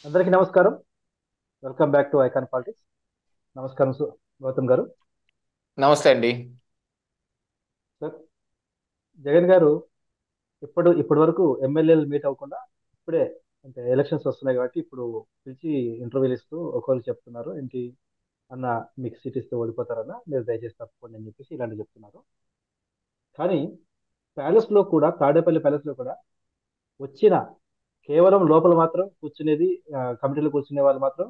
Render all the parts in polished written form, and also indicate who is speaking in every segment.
Speaker 1: అందరికీ నమస్కారం. Welcome back to icon politics. నమస్కారం గౌతమ్ గారు.
Speaker 2: నమస్తే అండి.
Speaker 1: సార్, జగన్ గారు ఇప్పటి వరకు ఎమ్మెల్యేలు మీట్ అవ్వకుండా ఇప్పుడే, అంటే ఎలక్షన్స్ వస్తున్నాయి కాబట్టి ఇప్పుడు పిలిచి ఇంటర్వ్యూలు ఇస్తూ ఒకరు చెప్తున్నారు ఏంటి అన్న, మీకు సీట్ ఇస్తే ఓడిపోతారన్న, మీరు దయచేసి తప్పుకోండి అని చెప్పేసి ఇలాంటివి చెప్తున్నారు. కానీ ప్యాలెస్ లో కూడా, తాడేపల్లి ప్యాలెస్ లో కూడా వచ్చిన కేవలం లోపల మాత్రం కూర్చునేది, కమిటీలో కూర్చునే వాళ్ళు మాత్రం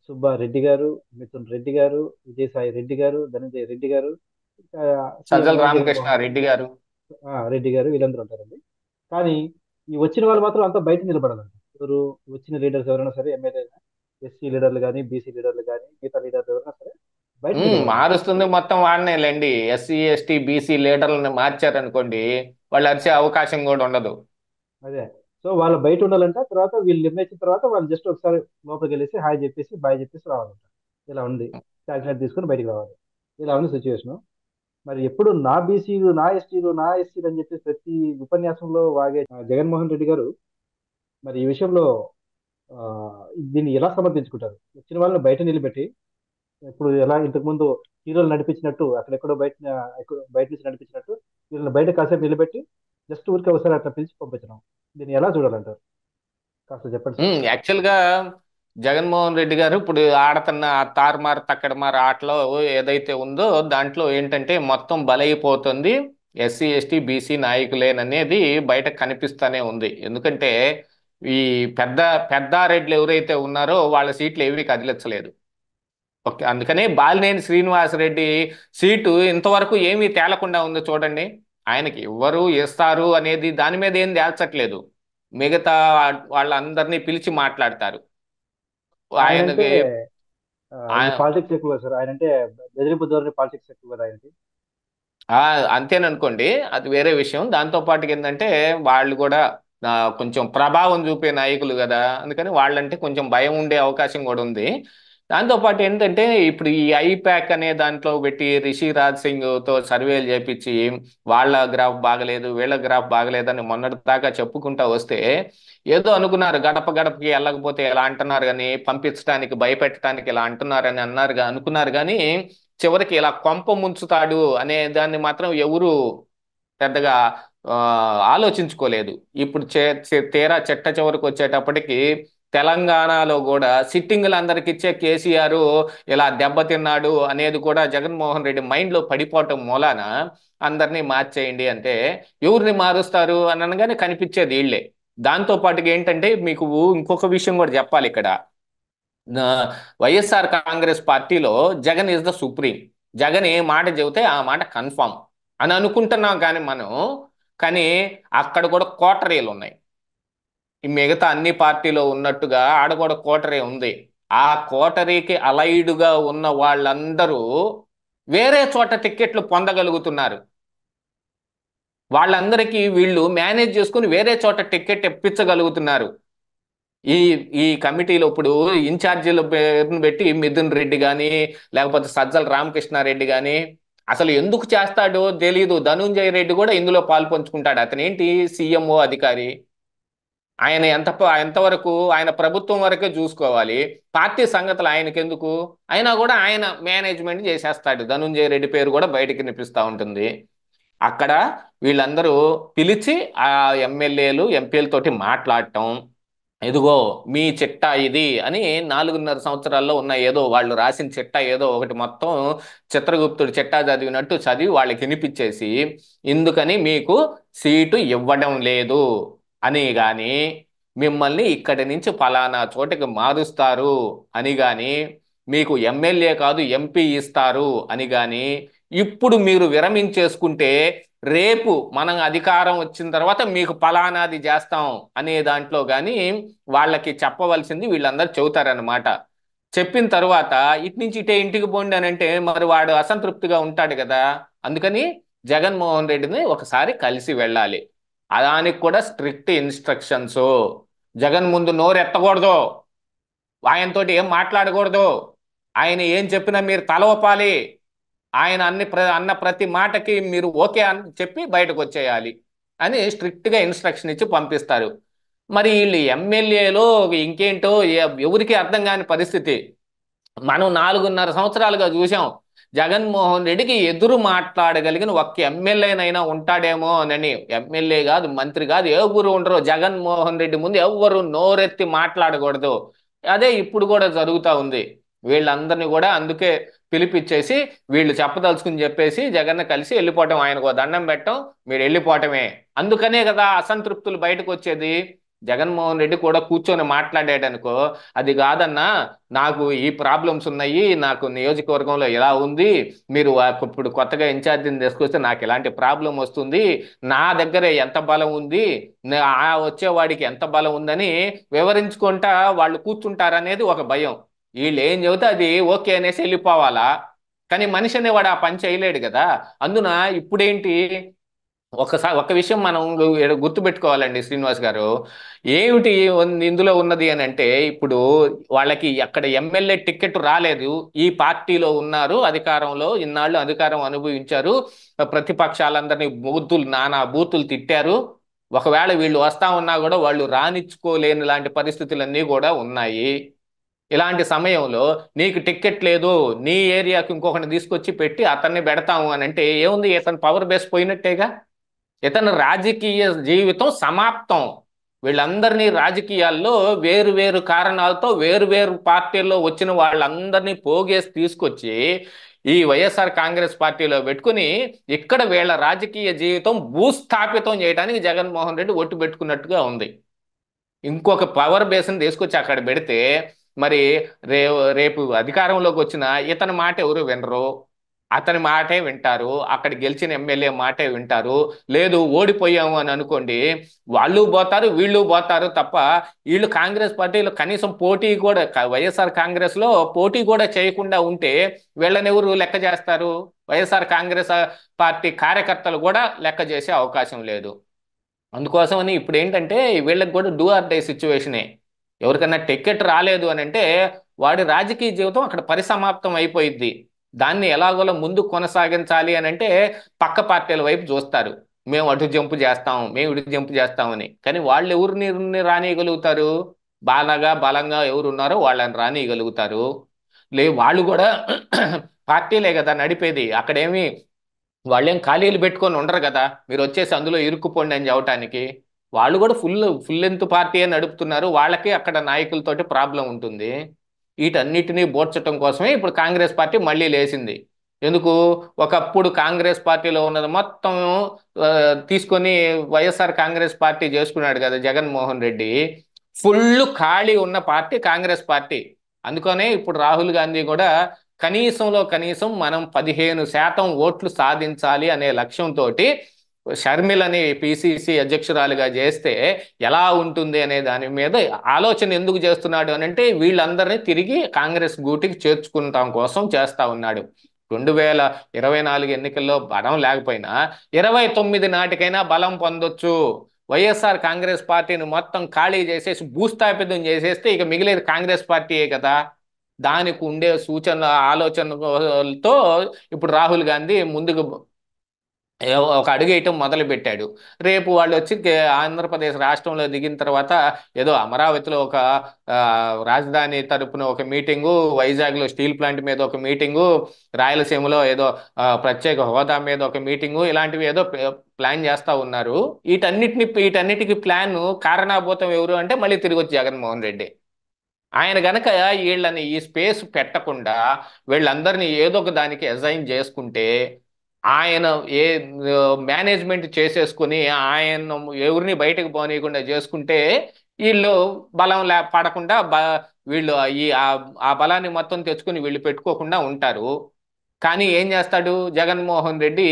Speaker 1: సుబ్బారెడ్డి గారు, మిథున్ రెడ్డి గారు, విజయసాయి రెడ్డి గారు, ధనంజయ రెడ్డి గారు, ఇంకా సీఎం
Speaker 2: సజ్జల
Speaker 1: జగన్మోహన్
Speaker 2: రామకృష్ణారెడ్డి గారు.
Speaker 1: రెడ్డి గారు, వీళ్ళందరూ ఉంటారండి. కానీ ఈ వచ్చిన వాళ్ళు మాత్రం అంతా బయట నిలబడాలండి. ఎవరు వచ్చిన లీడర్స్ ఎవరైనా సరే, ఎమ్మెల్యే, ఎస్సీ లీడర్లు కానీ, బీసీ లీడర్లు కానీ, మిగతా లీడర్లు ఎవరైనా సరే బయట నిలబడాలండి.
Speaker 2: మారుస్తుంది మొత్తం వాడినేలేండి. ఎస్సీ ఎస్టీ బీసీ లీడర్లను మార్చారనుకోండి, వాళ్ళు అరిచే అవకాశం కూడా ఉండదు.
Speaker 1: అదే. సో వాళ్ళు బయట ఉండాలంటే తర్వాత వీళ్ళు నిర్ణయించిన తర్వాత వాళ్ళు జస్ట్ ఒకసారి లోపలికి వెళ్ళేసి హాయ్ చెప్పేసి బాయ్ చెప్పేసి రావాలంట. ఇలా ఉంది. చాక్లెట్ తీసుకొని బయటికి రావాలి. ఇలా ఉంది సిచ్యువేషన్. మరి ఎప్పుడు నా బీసీలు, నా ఎస్టీలు, నా ఎస్సీలు అని చెప్పి ప్రతి ఉపన్యాసంలో వాగే జగన్మోహన్ రెడ్డి గారు మరి ఈ విషయంలో ఆ, దీన్ని ఎలా సమర్థించుకుంటారు? వచ్చిన వాళ్ళని బయట నిలబెట్టి, ఇప్పుడు ఎలా ఇంతకు ముందు హీరోలు నడిపించినట్టు అక్కడెక్కడో బయట నుంచి నడిపించినట్టు వీళ్ళని బయట కాసేపు నిలబెట్టి జస్ట్ ఊరికి ఒకసారి అట్లా పిలిచి పంపించడం, దీన్ని ఎలా చూడాలంటారు? కాస్త చెప్పండి సార్.
Speaker 2: యాక్చువల్గా జగన్మోహన్ రెడ్డి గారు ఇప్పుడు ఆడుతున్న ఆ తారుమారు తక్కడమారు ఆటలో ఏదైతే ఉందో దాంట్లో ఏంటంటే మొత్తం బలైపోతుంది ఎస్సీ ఎస్టీ బీసీ నాయకులేననేది బయట కనిపిస్తానే ఉంది. ఎందుకంటే ఈ పెద్ద పెద్దారెడ్లు ఎవరైతే ఉన్నారో వాళ్ళ సీట్లు ఏవి కదిలించలేదు. ఓకే, అందుకనే బాలినేని శ్రీనివాసరెడ్డి సీటు ఇంతవరకు ఏమీ తేలకుండా ఉంది చూడండి. ఆయనకి ఎవరు ఇస్తారు అనేది దాని మీద ఏం తేల్చట్లేదు. మిగతా వాళ్ళందరినీ పిలిచి మాట్లాడతారు
Speaker 1: ఆయనంటే
Speaker 2: ఆయనకి.
Speaker 1: ఈ
Speaker 2: ఆ-
Speaker 1: పాలిటిక్స్ ఎక్కువ సార్. ఆయనంటే బెదిరింపు ధోరణి పాలిటిక్స్ ఎక్కువ కదా ఆయనకి.
Speaker 2: ఆ, అంతేననుకోండి, అది వేరే విషయం. దాంతో పాటు ఏంటంటే వాళ్ళు కూడా కొంచెం ప్రభావం చూపే నాయకులు కదా, అందుకని వాళ్ళంటే కొంచెం భయం ఉండే అవకాశం కూడా ఉంది. దాంతో పాటు ఏంటంటే ఇప్పుడు ఈ ఐప్యాక్ అనే దాంట్లో పెట్టి రిషి రాజ్ సింగ్ తో సర్వేలు చేపించి వాళ్ళ గ్రాఫ్ బాగలేదు వీళ్ళ గ్రాఫ్ బాగలేదని మొన్నటి దాకా చెప్పుకుంటా వస్తే ఏదో అనుకున్నారు, గడప గడపకి వెళ్ళకపోతే ఎలా అంటున్నారు కానీ పంపించడానికి భయపెట్టడానికి ఇలా అంటున్నారని అనుకున్నారు కానీ చివరికి ఇలా కొంప ముంచుతాడు అనే దాన్ని మాత్రం ఎవరు పెద్దగా ఆ, ఆలోచించుకోలేదు. ఇప్పుడు తీరా చిట్ట చివరికి వచ్చేటప్పటికి తెలంగాణలో కూడా సిట్టింగ్లు అందరికి ఇచ్చే కేసీఆర్ ఇలా దెబ్బతిన్నాడు అనేది కూడా జగన్మోహన్ రెడ్డి మైండ్లో పడిపోవటం మూలాన అందరినీ మార్చేయండి అంటే ఎవరిని మారుస్తారు అని అనగానే కనిపించేది వీళ్ళే. దాంతో పాటుగా ఏంటంటే మీకు ఇంకొక విషయం కూడా చెప్పాలి ఇక్కడ. ఆ, వైఎస్ఆర్ కాంగ్రెస్ పార్టీలో Jagan is the supreme. Jagan ఏ మాట చెబితే ఆ మాట కన్ఫామ్ అని అనుకుంటున్నాం కానీ మనం, కానీ అక్కడ కూడా కోటరీలు ఉన్నాయి. ఈ మిగతా అన్ని పార్టీలో ఉన్నట్టుగా ఆడ కూడా కోటరీ ఉంది. ఆ కోటరీకి అలైడుగా ఉన్న వాళ్ళందరూ వేరే చోట టిక్కెట్లు పొందగలుగుతున్నారు. వాళ్ళందరికీ వీళ్ళు మేనేజ్ చేసుకుని వేరే చోట టిక్కెట్ ఇప్పించగలుగుతున్నారు. ఈ ఈ కమిటీలో ఇప్పుడు ఇన్ఛార్జీల పేరును పెట్టి మిథున్ రెడ్డి కానీ లేకపోతే సజ్జల రామకృష్ణారెడ్డి కానీ అసలు ఎందుకు చేస్తాడో తెలియదు. ధనుంజయ రెడ్డి కూడా ఇందులో పాల్పంచుకుంటాడు. అతను ఏంటి, సీఎంఓ అధికారి. ఆయన ఎంతవరకు ఆయన ప్రభుత్వం వరకే చూసుకోవాలి. పార్టీ సంగతులు ఆయనకెందుకు? అయినా కూడా ఆయన మేనేజ్మెంట్ చేసేస్తాడు. ధనుంజయ రెడ్డి పేరు కూడా బయటికి వినిపిస్తూ ఉంటుంది. అక్కడ వీళ్ళందరూ పిలిచి ఆ ఎమ్మెల్యేలు ఎంపీలతోటి మాట్లాడటం, ఇదిగో మీ చిట్టా ఇది అని 4.5 సంవత్సరాల్లో ఉన్న ఏదో వాళ్ళు రాసిన చిట్టా ఏదో ఒకటి మొత్తం చిత్రగుప్తుడు చిట్టా చదివినట్టు చదివి వాళ్ళకి వినిపించేసి ఇందుకని మీకు సీటు ఇవ్వడం లేదు అని గాని, మిమ్మల్ని ఇక్కడి నుంచి ఫలానా చోటికి మారుస్తారు అని గాని, మీకు ఎమ్మెల్యే కాదు ఎంపీ ఇస్తారు అని గాని, ఇప్పుడు మీరు విరమించేసుకుంటే రేపు మనం అధికారం వచ్చిన తర్వాత మీకు ఫలానాది చేస్తాం అనే దాంట్లో కానీ వాళ్ళకి చెప్పవలసింది వీళ్ళందరూ చెబుతారనమాట. చెప్పిన తర్వాత ఇటు నుంచి ఇటే ఇంటికి పోండి అని అంటే మరి వాడు అసంతృప్తిగా ఉంటాడు కదా. అందుకని జగన్మోహన్ రెడ్డిని ఒకసారి కలిసి వెళ్ళాలి. దానికి కూడా స్ట్రిక్ట్ ఇన్స్ట్రక్షన్స్. జగన్ ముందు నోరు ఎత్తకూడదు, ఆయనతోటి ఏం మాట్లాడకూడదు, ఆయన ఏం చెప్పినా మీరు తల ఊపాలి, ఆయన అన్న ప్రతి మాటకి మీరు ఓకే అని చెప్పి బయటకు వచ్చేయాలి అని స్ట్రిక్ట్గా ఇన్స్ట్రక్షన్ ఇచ్చి పంపిస్తారు. మరి వీళ్ళు ఎమ్మెల్యేలో ఇంకేంటో ఎవరికి అర్థం కాని పరిస్థితి. మనం 4.5 సంవత్సరాలుగా చూసాం. జగన్మోహన్ రెడ్డికి ఎదురు మాట్లాడగలిగిన ఒక్క ఎమ్మెల్యేనైనా ఉంటాడేమో అని. ఎమ్మెల్యే కాదు, మంత్రి కాదు, ఎవరు ఉండరు. జగన్మోహన్ రెడ్డి ముందు ఎవ్వరు నోరెత్తి మాట్లాడకూడదు. అదే ఇప్పుడు కూడా జరుగుతూ ఉంది. వీళ్ళందరినీ కూడా అందుకే పిలిపించేసి వీళ్ళు చెప్పదలుచుకుని చెప్పేసి జగన్ కలిసి వెళ్ళిపోవటం, ఆయనకు ఓ దండం పెట్టడం, మీరు వెళ్ళిపోవటమే. అందుకనే కదా అసంతృప్తులు బయటకు వచ్చేది. జగన్మోహన్ రెడ్డి కూడా కూర్చొని మాట్లాడాడనుకో, అది కాదన్నా, నాకు ఈ ప్రాబ్లమ్స్ ఉన్నాయి, నాకు నియోజకవర్గంలో ఇలా ఉంది, మీరు ఇప్పుడు కొత్తగా ఇన్ఛార్జిని తీసుకొస్తే నాకు ఇలాంటి ప్రాబ్లం వస్తుంది, నా దగ్గర ఎంత బలం ఉంది, ఆ వచ్చేవాడికి ఎంత బలం ఉందని వివరించుకుంటా వాళ్ళు కూర్చుంటారనేది ఒక భయం. వీళ్ళు ఏం చెబితే అది ఓకే అనేసి వెళ్ళిపోవాలా. కానీ మనిషి అనేవాడు ఆ పని చేయలేడు కదా. అందున ఇప్పుడేంటి, ఒకసారి ఒక విషయం మనం గుర్తుపెట్టుకోవాలండి శ్రీనివాస్ గారు. ఏమిటి ఇందులో ఉన్నది అని అంటే, ఇప్పుడు వాళ్ళకి అక్కడ ఎమ్మెల్యే టికెట్ రాలేదు, ఈ పార్టీలో ఉన్నారు, అధికారంలో ఇన్నాళ్ళు అధికారం అనుభవించారు, ప్రతిపక్షాలందరినీ బూతులు, నానా బూతులు తిట్టారు. ఒకవేళ వీళ్ళు వస్తా ఉన్నా కూడా వాళ్ళు రానిచ్చుకోలేని లాంటి పరిస్థితులన్నీ కూడా ఉన్నాయి. ఇలాంటి సమయంలో నీకు టికెట్ లేదు, నీ ఏరియాకి ఇంకొకరిని తీసుకొచ్చి పెట్టి అతన్ని పెడతాము అని అంటే ఏముంది, ఇతను పవర్ బేస్ పోయినట్టేగా. ఇతని రాజకీయ జీవితం సమాప్తం. వీళ్ళందరినీ రాజకీయాల్లో వేరు వేరు కారణాలతో వేరు వేరు పార్టీల్లో వచ్చిన వాళ్ళందరినీ పోగేసి తీసుకొచ్చి ఈ వైఎస్ఆర్ కాంగ్రెస్ పార్టీలో పెట్టుకుని ఇక్కడ వీళ్ళ రాజకీయ జీవితం భూస్థాపితం చేయడానికి జగన్మోహన్ రెడ్డి ఒట్టు పెట్టుకున్నట్టుగా ఉంది. ఇంకొక పవర్ బేస్ని తీసుకొచ్చి అక్కడ పెడితే మరి రేపు అధికారంలోకి వచ్చిన ఇతని మాట ఎవరు వినరు, అతని మాటే వింటారు, అక్కడ గెలిచిన ఎమ్మెల్యే మాటే వింటారు. లేదు ఓడిపోయాము అని అనుకోండి, వాళ్ళు పోతారు వీళ్ళు పోతారు తప్ప వీళ్ళు కాంగ్రెస్ పార్టీలో కనీసం పోటీ కూడా, వైఎస్ఆర్ కాంగ్రెస్ లో పోటీ కూడా చేయకుండా ఉంటే వీళ్ళని ఎవరు లెక్క చేస్తారు? వైఎస్ఆర్ కాంగ్రెస్ పార్టీ కార్యకర్తలు కూడా లెక్క చేసే అవకాశం లేదు. అందుకోసమని ఇప్పుడు ఏంటంటే వీళ్ళకి కూడా డూ ఆర్ డై సిచ్యువేషనే. ఎవరికైనా టికెట్ రాలేదు అని అంటే వాడి రాజకీయ జీవితం అక్కడ పరిసమాప్తం అయిపోయింది. దాన్ని ఎలాగోలా ముందు కొనసాగించాలి అని అంటే పక్క పార్టీల వైపు చూస్తారు. మేము అటు జంపు చేస్తాం, మేము ఇటు జంపు చేస్తామని. కానీ వాళ్ళు ఎవరిని రానియగలుగుతారు? బలంగా ఎవరు ఉన్నారో వాళ్ళని రానియగలుగుతారు. వాళ్ళు కూడా పార్టీలే కదా నడిపేది. అక్కడేమి వాళ్ళేం ఖాళీలు పెట్టుకొని ఉండరు కదా, మీరు వచ్చేసి అందులో ఇరుక్కుపోండి అని చెప్పటానికి. వాళ్ళు కూడా ఫుల్ లెంత్ పార్టీ నడుపుతున్నారు, వాళ్ళకి అక్కడ నాయకులతోటి ప్రాబ్లం ఉంటుంది. వీటన్నిటినీ బోడ్చటం కోసమే ఇప్పుడు కాంగ్రెస్ పార్టీ మళ్ళీ లేచింది. ఎందుకు? ఒకప్పుడు కాంగ్రెస్ పార్టీలో ఉన్నది మొత్తం ఆ, తీసుకొని వైఎస్ఆర్ కాంగ్రెస్ పార్టీ చేసుకున్నాడు కదా జగన్మోహన్ రెడ్డి. ఫుల్ ఖాళీ ఉన్న పార్టీ కాంగ్రెస్ పార్టీ. అందుకనే ఇప్పుడు రాహుల్ గాంధీ కూడా కనీసంలో కనీసం మనం 15% ఓట్లు సాధించాలి అనే లక్ష్యంతో షర్మిలని పిసిసి అధ్యక్షురాలుగా చేస్తే ఎలా ఉంటుంది అనే దాని మీద ఆలోచన ఎందుకు చేస్తున్నాడు అని అంటే, వీళ్ళందరినీ తిరిగి కాంగ్రెస్ గూటికి చేర్చుకుంటాం కోసం చేస్తా ఉన్నాడు. 2024 ఎన్నికల్లో బలం లేకపోయినా 29 నాటికైనా బలం పొందొచ్చు. వైఎస్ఆర్ కాంగ్రెస్ పార్టీని మొత్తం ఖాళీ చేసేసి భూస్థాపితం చేసేస్తే ఇక మిగిలేదు కాంగ్రెస్ పార్టీయే కదా. దానికి ఉండే సూచన ఆలోచనలతో ఇప్పుడు రాహుల్ గాంధీ ముందుకు ఒక అడుగు వేయటం మొదలు పెట్టాడు. రేపు వాళ్ళు వచ్చి ఆంధ్రప్రదేశ్ రాష్ట్రంలో దిగిన తర్వాత ఏదో అమరావతిలో ఒక ఆ, రాజధాని తరపున ఒక మీటింగు, వైజాగ్లో స్టీల్ ప్లాంట్ మీద ఒక మీటింగు, రాయలసీమలో ఏదో ప్రత్యేక హోదా మీద ఒక మీటింగు, ఇలాంటివి ఏదో ప్లాన్ చేస్తా ఉన్నారు. వీటన్నిటికి ప్లాన్ కారణాభూతం ఎవరు అంటే మళ్ళీ తిరిగి వచ్చి జగన్మోహన్ రెడ్డి. ఆయన గనక వీళ్ళని ఈ స్పేస్ పెట్టకుండా వీళ్ళందరినీ ఏదో ఒక దానికి అసైన్ చేసుకుంటే, ఆయన ఏ మేనేజ్మెంట్ చేసేసుకుని ఆయన ఎవరిని బయటకు పోనీయకుండా చేసుకుంటే వీళ్ళు బలం పడకుండా వీళ్ళు ఆ బలాన్ని మొత్తం తెచ్చుకుని వీళ్ళు పెట్టుకోకుండా ఉంటారు. కానీ ఏం చేస్తాడు జగన్మోహన్ రెడ్డి?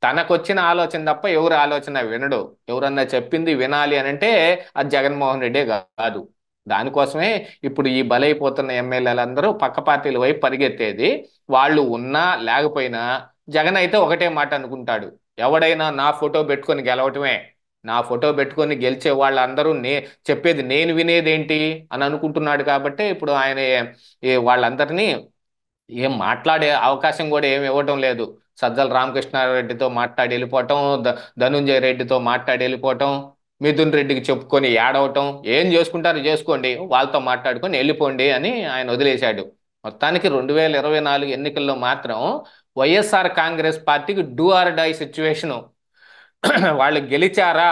Speaker 2: తనకొచ్చిన ఆలోచన తప్ప ఎవరు ఆలోచన వినడు. ఎవరన్నా చెప్పింది వినాలి అని అంటే అది జగన్మోహన్ రెడ్డే కాదు. దానికోసమే ఇప్పుడు ఈ బలైపోతున్న ఎమ్మెల్యేలందరూ పక్క పార్టీల వైపు పరిగెత్తేది. వాళ్ళు ఉన్నా లేకపోయినా జగన్ అయితే ఒకటే మాట అనుకుంటాడు, ఎవడైనా నా ఫోటో పెట్టుకొని గెలవటమే, నా ఫోటో పెట్టుకొని గెలిచే వాళ్ళందరూ చెప్పేది నేను వినేదేంటి అని అనుకుంటున్నాడు. కాబట్టి ఇప్పుడు ఆయన వాళ్ళందరినీ ఏం మాట్లాడే అవకాశం కూడా ఏమి ఇవ్వటం లేదు. సజ్జల రామకృష్ణారెడ్డితో మాట్లాడి వెళ్ళిపోవటం, ధనుంజయ రెడ్డితో మాట్లాడి వెళ్ళిపోవటం, మిథున్ రెడ్డికి చెప్పుకొని ఏడవటం, ఏం చేసుకుంటారో చేసుకోండి, వాళ్ళతో మాట్లాడుకొని వెళ్ళిపోండి అని ఆయన వదిలేశాడు. మొత్తానికి 2024 ఎన్నికల్లో మాత్రం వైఎస్ఆర్ కాంగ్రెస్ పార్టీకి డూ ఆర్ డై సిచ్యువేషను. వాళ్ళు గెలిచారా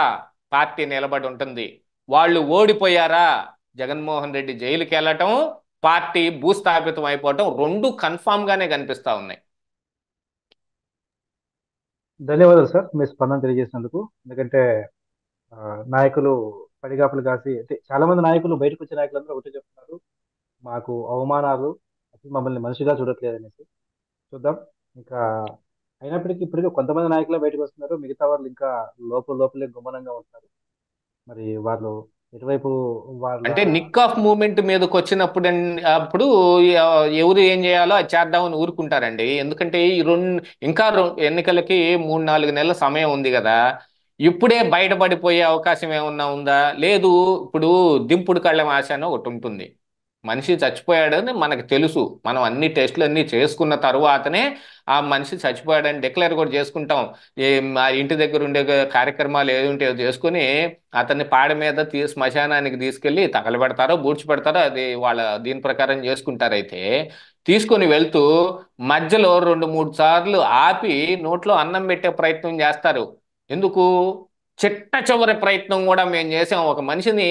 Speaker 2: పార్టీ నిలబడి ఉంటుంది, వాళ్ళు ఓడిపోయారా జగన్మోహన్ రెడ్డి జైలుకి వెళ్ళటం, పార్టీ భూస్థాపితం అయిపోవటం, రెండు కన్ఫామ్ గానే కనిపిస్తా ఉన్నాయి.
Speaker 1: ధన్యవాదాలు సార్ మీ స్పందన తెలియజేసినందుకు. ఎందుకంటే ఆ, నాయకులు పడిగాపులు కాసి అంటే చాలా మంది నాయకులు బయటకు వచ్చే నాయకులందరూ ఒకటే చెప్తున్నారు, మాకు అవమానాలు, అసలు మమ్మల్ని మనిషిగా చూడట్లేదు అనేసి. చూద్దాం ఇంకా. అయినప్పటికీ ఇప్పటికీ కొంతమంది నాయకులే బయటకు వస్తున్నారు, మిగతా వాళ్ళు ఇంకా లోపల లోపలే గుమ్మనంగా ఉంటున్నారు. మరి వాళ్ళు ఎటువైపు వాళ్ళ
Speaker 2: అంటే నిక్ ఆఫ్ మూమెంట్ మీదకి వచ్చినప్పుడు అప్పుడు ఎవరు ఏం చేయాలో అది చేద్దామని ఊరుకుంటారండి. ఎందుకంటే ఈ ఇంకా ఎన్నికలకి 3-4 నెలల సమయం ఉంది కదా. ఇప్పుడే బయటపడిపోయే అవకాశం ఏమన్నా ఉందా? లేదు. ఇప్పుడు దింపుడు కళ్ళం ఆశ అని ఒకటి ఉంటుంది. మనిషి చచ్చిపోయాడని మనకు తెలుసు, మనం అన్ని టెస్టులు అన్ని చేసుకున్న తరువాతనే ఆ మనిషి చచ్చిపోయాడని డిక్లేర్ కూడా చేసుకుంటాం. మా ఇంటి దగ్గర ఉండే కార్యక్రమాలు ఏది ఉంటే చేసుకుని అతన్ని పాడ మీద శ్మశానానికి తీసుకెళ్లి తగలబెడతారో పూడ్చిపెడతారో అది వాళ్ళ దీని ప్రకారం చేసుకుంటారు. అయితే తీసుకొని వెళ్తూ మధ్యలో 2-3 సార్లు ఆపి నోట్లో అన్నం పెట్టే ప్రయత్నం చేస్తారు. ఎందుకు? చిట్ట చివరి ప్రయత్నం కూడా మేము చేసాం. ఒక మనిషిని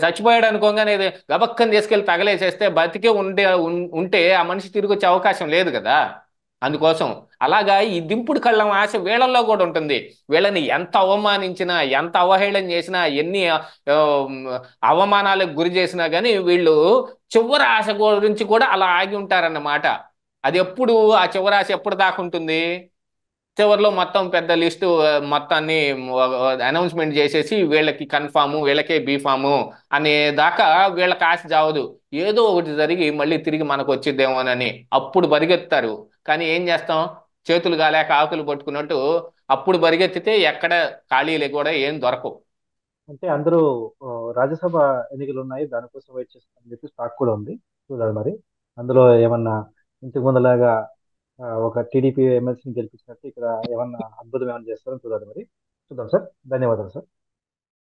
Speaker 2: చచ్చిపోయాడు అనుకోగానే ఇది గబక్కని తీసుకెళ్లి తగలేసేస్తే బతికే ఉంటే ఆ మనిషి తిరిగి వచ్చే అవకాశం లేదు కదా. అందుకోసం అలాగా ఈ దింపుడు కళ్ళం ఆశ వీళ్ళల్లో కూడా ఉంటుంది. వీళ్ళని ఎంత అవమానించినా, ఎంత అవహేళన చేసినా, ఎన్ని అవమానాలకు గురి చేసినా కానీ వీళ్ళు చివరి ఆశ గురించి కూడా అలా ఆగి ఉంటారన్నమాట. అది ఎప్పుడు, ఆ చివరి ఆశ ఎప్పుడు దాకా ఉంటుంది? చివరిలో మొత్తం పెద్ద లిస్టు మొత్తాన్ని అనౌన్స్మెంట్ చేసేసి వీళ్ళకి కన్ఫాము, వీళ్ళకే బీఫాము అనే దాకా వీళ్ళకి ఆశ చావదు. ఏదో ఒకటి జరిగి మళ్ళీ తిరిగి మనకు వచ్చిద్దేమోనని అప్పుడు పరిగెత్తారు. కానీ ఏం చేస్తాం? చేతులు కాలేక ఆకులు పట్టుకున్నట్టు అప్పుడు పరిగెత్తితే ఎక్కడ ఖాళీలు కూడా ఏం దొరకవు.
Speaker 1: అంటే అందరూ ఆ, రాజ్యసభ ఎన్నికలు ఉన్నాయి, దానికోసం వెయిట్ చేస్తారని చెప్పి స్టాక్ కూడా ఉంది. చూడాలి మరి అందులో ఏమన్నా ఇంతకు ముందులాగా ఒక టీడీపీ ఎమ్మెల్సీని గెలిపించినట్టు ఇక్కడ ఏమన్నా అద్భుతం ఏమన్నా చేస్తారని చూడాలి మరి. చూద్దాం సార్. ధన్యవాదాలు సార్.